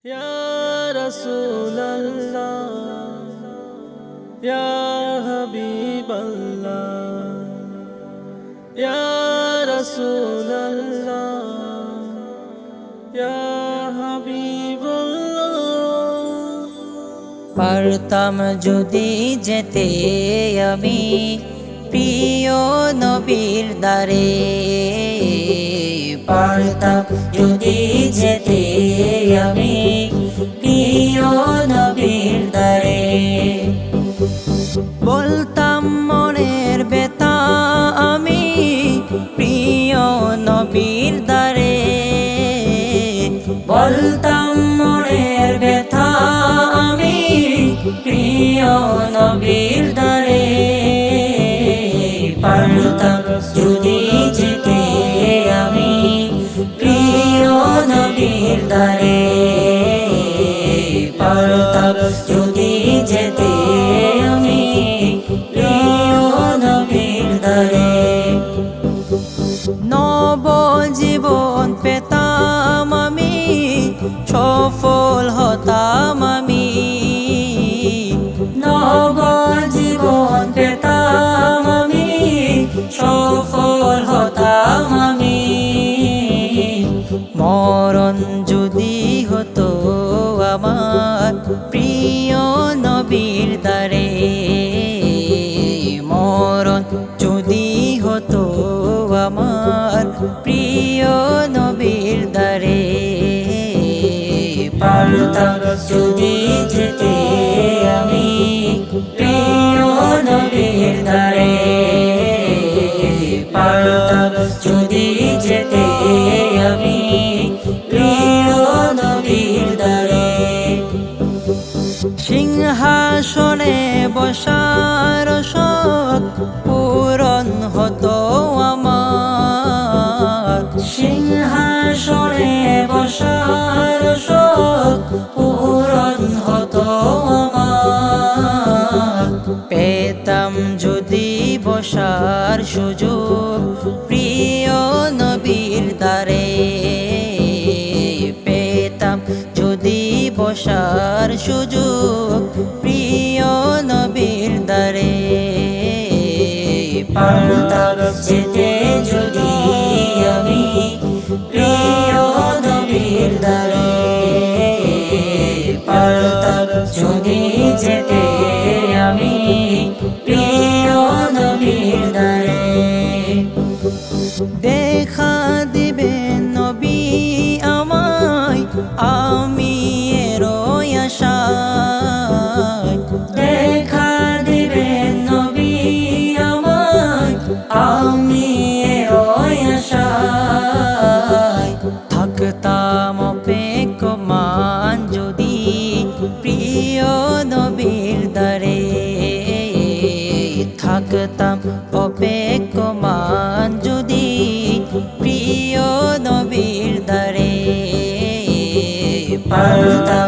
Ya Rasulallah, Ya Habiballah, Ya Rasulallah, Ya Habiballah। পারতাম যদি যেতে আমি প্রিয় নবীর দ্বারে, পারতাম যদি যেতে আমি প্রিয় নবীর দ্বারে। বলতাম মনের ব্যথা আমি প্রিয় নবীর দ্বারে, বলতাম মনের ব্যথা আমি প্রিয় নবীর দ্বারে। পারতাম যদি যেতে আমি প্রিয় নবীর দ্বারে, পারতাম যদি যেতে আমি প্রিয় নবীর দ্বারে। নব জীবন পেতাম আমি, সফল হতাম আমি, নব জীবন পেতাম আমি, সফল হতাম আমি। মরণ যদি হতো আমার প্রিয় নবীর দ্বারে, মরণ যদি হতো আমার প্রিয় নবীর দ্বারে, পারতাম যদি যেতে আমি প্রিয় নবীর দ্বারে, পারতাম যদি যেতে আমি প্রিয় নবীর দ্বারে। সিংহাসনে বসার শখ পূরণ হতো আমার, সিংহাসনে বসার শখ পূরণ হতো আমার। পেতাম যদি বসার সুযোগ প্রিয় নবীর দ্বারে, পেতাম যদি বসার সুযোগ প্রিয় নবীর দ্বারে, পারতাম যেতে যদি আমি প্রিয় নবীর দ্বারে, পারতাম যদি যেতে আমি প্রিয় নবীর দ্বারে। দেখা দিবেন নবী আমায় আমি এরো আশায়, দেখা দিবেন নবী আমায় আমি এরো আশায়। থাকতাম অপেক্ষমান যদি প্রিয় নবীর দ্বারে, থাকতাম অপেক্ষমান যদি প্রিয় নবীর দ্বারে, পারতাম